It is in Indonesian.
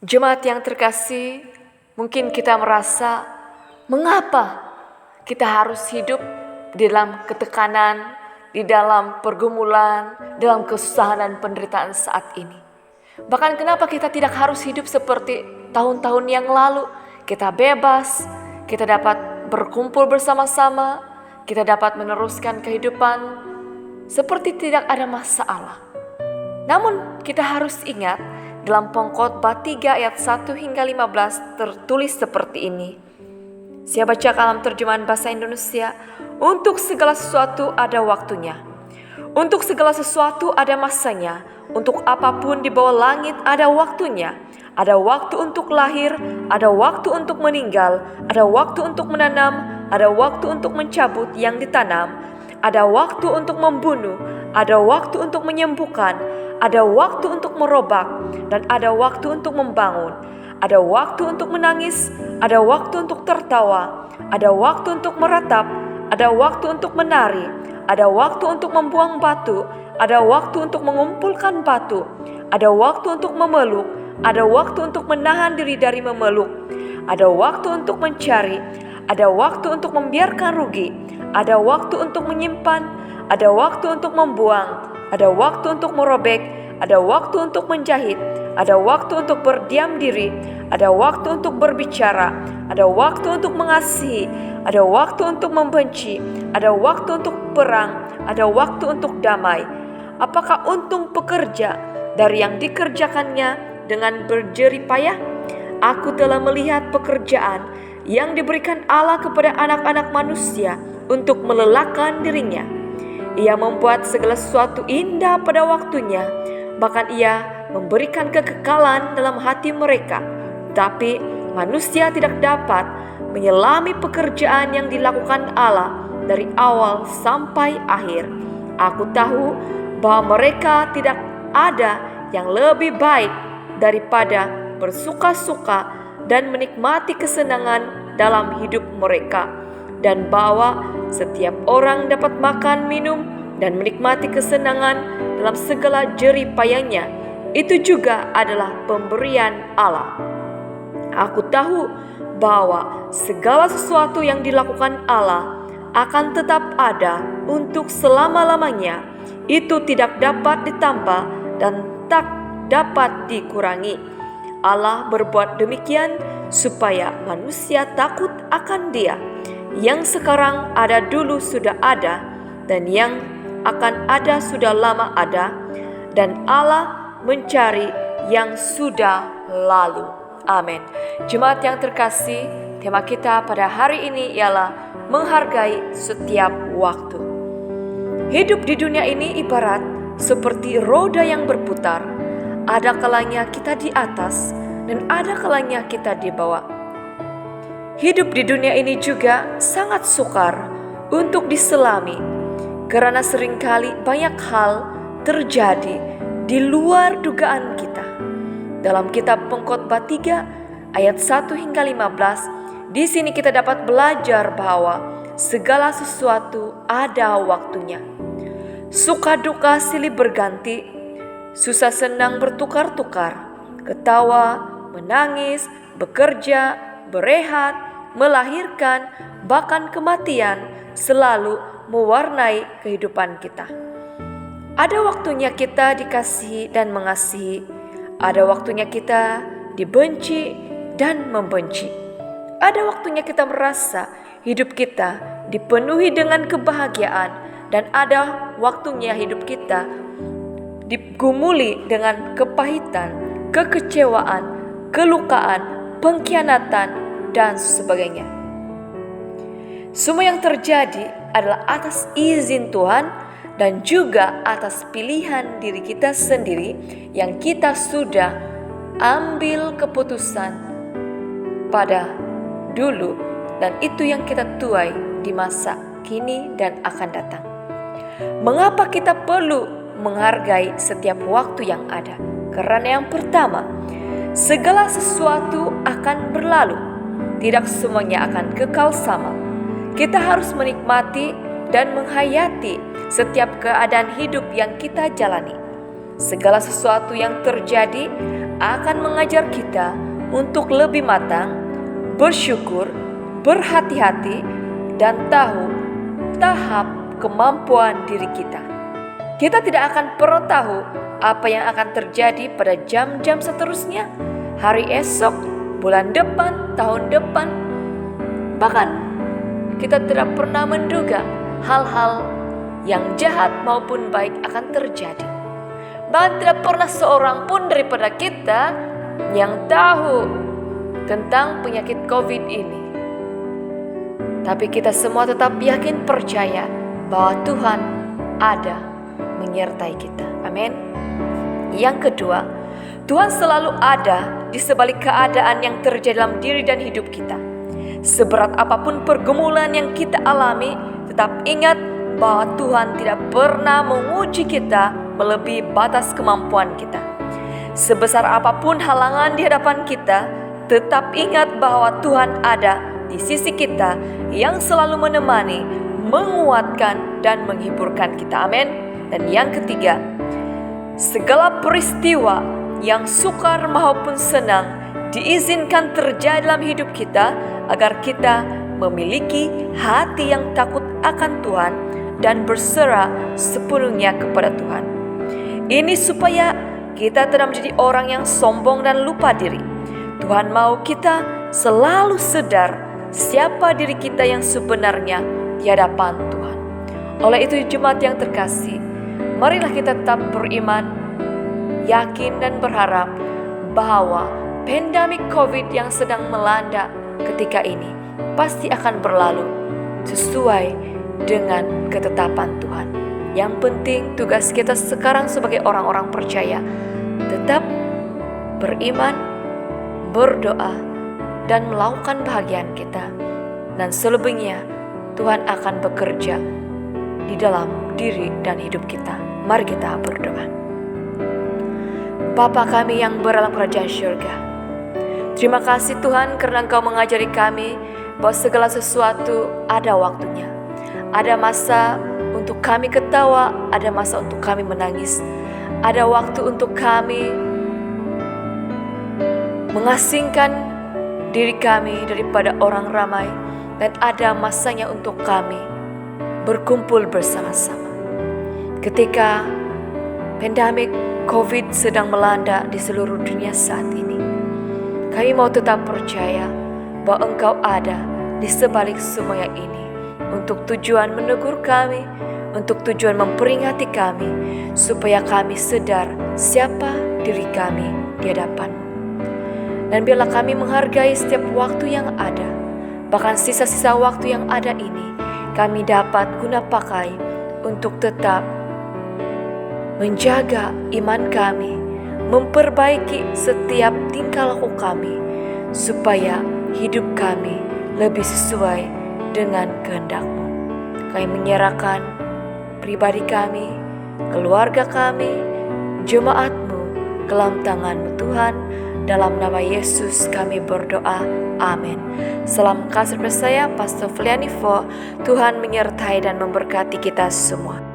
Jemaat yang terkasih, mungkin kita merasa mengapa kita harus hidup di dalam ketekanan, di dalam pergumulan, dalam kesusahan dan penderitaan saat ini. Bahkan kenapa kita tidak harus hidup seperti tahun-tahun yang lalu. Kita bebas, kita dapat berkumpul bersama-sama, kita dapat meneruskan kehidupan seperti tidak ada masalah. Namun kita harus ingat, dalam Pengkhotbah 3 ayat 1 hingga 15 tertulis seperti ini. Saya baca dalam terjemahan bahasa Indonesia. Untuk segala sesuatu ada waktunya. Untuk segala sesuatu ada masanya. Untuk apapun di bawah langit ada waktunya. Ada waktu untuk lahir, ada waktu untuk meninggal, ada waktu untuk menanam, ada waktu untuk mencabut yang ditanam, ada waktu untuk membunuh, ada waktu untuk menyembuhkan, ada waktu untuk merobak, dan ada waktu untuk membangun. Ada waktu untuk menangis, ada waktu untuk tertawa, ada waktu untuk meratap, ada waktu untuk menari, ada waktu untuk membuang batu, ada waktu untuk mengumpulkan batu, ada waktu untuk memeluk, ada waktu untuk menahan diri dari memeluk, ada waktu untuk mencari, ada waktu untuk membiarkan rugi, ada waktu untuk menyimpan, ada waktu untuk membuang, ada waktu untuk merobek, ada waktu untuk menjahit, ada waktu untuk berdiam diri, ada waktu untuk berbicara, ada waktu untuk mengasihi, ada waktu untuk membenci, ada waktu untuk perang, ada waktu untuk damai. Apakah untung pekerja dari yang dikerjakannya dengan berjerih payah? Aku telah melihat pekerjaan yang diberikan Allah kepada anak-anak manusia untuk melelahkan dirinya. Ia membuat segala sesuatu indah pada waktunya, bahkan ia memberikan kekekalan dalam hati mereka. Tapi manusia tidak dapat menyelami pekerjaan yang dilakukan Allah dari awal sampai akhir. Aku tahu bahwa mereka tidak ada yang lebih baik daripada bersuka-suka dan menikmati kesenangan dalam hidup mereka, dan bahwa setiap orang dapat makan, minum, dan menikmati kesenangan dalam segala jerih payahnya. Itu juga adalah pemberian Allah. Aku tahu bahwa segala sesuatu yang dilakukan Allah akan tetap ada untuk selama-lamanya. Itu tidak dapat ditambah dan tak dapat dikurangi. Allah berbuat demikian supaya manusia takut akan Dia. Yang sekarang ada dulu sudah ada, dan yang akan ada sudah lama ada, dan Allah mencari yang sudah lalu. Amin. Jemaat yang terkasih, tema kita pada hari ini ialah menghargai setiap waktu. Hidup di dunia ini ibarat seperti roda yang berputar. Ada kalanya kita di atas dan ada kalanya kita di bawah. Hidup di dunia ini juga sangat sukar untuk diselami, karena seringkali banyak hal terjadi di luar dugaan kita. Dalam kitab Pengkhotbah 3 ayat 1 hingga 15, di sini kita dapat belajar bahwa segala sesuatu ada waktunya. Suka duka silih berganti, susah senang bertukar-tukar, ketawa, menangis, bekerja, berehat, melahirkan, bahkan kematian selalu mewarnai kehidupan kita. Ada waktunya kita dikasihi dan mengasihi, ada waktunya kita dibenci dan membenci. Ada waktunya kita merasa hidup kita dipenuhi dengan kebahagiaan, dan ada waktunya hidup kita digumuli dengan kepahitan, kekecewaan, kelukaan, pengkhianatan, dan sebagainya. Semua yang terjadi adalah atas izin Tuhan dan juga atas pilihan diri kita sendiri yang kita sudah ambil keputusan pada dulu, dan itu yang kita tuai di masa kini dan akan datang. Mengapa kita perlu menghargai setiap waktu yang ada? Karena yang pertama, segala sesuatu akan berlalu. Tidak semuanya akan kekal sama. Kita harus menikmati dan menghayati setiap keadaan hidup yang kita jalani. Segala sesuatu yang terjadi akan mengajar kita untuk lebih matang, bersyukur, berhati-hati, dan tahu tahap kemampuan diri kita. Kita tidak akan pernah tahu apa yang akan terjadi pada jam-jam seterusnya, hari esok, bulan depan, tahun depan. Bahkan kita tidak pernah menduga hal-hal yang jahat maupun baik akan terjadi. Bahkan tidak pernah seorang pun daripada kita yang tahu tentang penyakit COVID ini. Tapi kita semua tetap yakin percaya bahwa Tuhan ada menyertai kita. Amin. Yang kedua, Tuhan selalu ada di sebalik keadaan yang terjadi dalam diri dan hidup kita. Seberat apapun pergumulan yang kita alami, tetap ingat bahwa Tuhan tidak pernah menguji kita melebihi batas kemampuan kita. Sebesar apapun halangan di hadapan kita, tetap ingat bahwa Tuhan ada di sisi kita yang selalu menemani, menguatkan, dan menghiburkan kita. Amin. Dan yang ketiga, segala peristiwa yang sukar maupun senang diizinkan terjadi dalam hidup kita agar kita memiliki hati yang takut akan Tuhan dan berserah sepenuhnya kepada Tuhan. Ini supaya kita tidak menjadi orang yang sombong dan lupa diri. Tuhan mau kita selalu sadar siapa diri kita yang sebenarnya di hadapan Tuhan. Oleh itu jemaat yang terkasih, marilah kita tetap beriman, yakin dan berharap bahwa pandemik COVID yang sedang melanda ketika ini pasti akan berlalu sesuai dengan ketetapan Tuhan. Yang penting tugas kita sekarang sebagai orang-orang percaya tetap beriman, berdoa, dan melakukan bahagian kita. Dan selebihnya Tuhan akan bekerja di dalam diri dan hidup kita. Mari kita berdoa. Bapa kami yang berdalam kerajaan syurga, terima kasih Tuhan karena Engkau mengajari kami bahwa segala sesuatu ada waktunya. Ada masa untuk kami ketawa, ada masa untuk kami menangis. Ada waktu untuk kami mengasingkan diri kami daripada orang ramai, dan ada masanya untuk kami berkumpul bersama-sama. Ketika pandemik COVID sedang melanda di seluruh dunia saat ini, kami mau tetap percaya bahwa Engkau ada di sebalik semuanya ini untuk tujuan menegur kami, untuk tujuan memperingati kami, supaya kami sadar siapa diri kami di hadapan-Mu. Dan biarlah kami menghargai setiap waktu yang ada, bahkan sisa-sisa waktu yang ada ini, kami dapat guna pakai untuk tetap menjaga iman kami, memperbaiki setiap tingkah laku kami, supaya hidup kami lebih sesuai dengan kehendak-Mu. Kami menyerahkan pribadi kami, keluarga kami, jemaat-Mu ke dalam tangan-Mu Tuhan. Dalam nama Yesus kami berdoa. Amin. Salam kasih dari saya, Pastor Flianivo. Tuhan menyertai dan memberkati kita semua.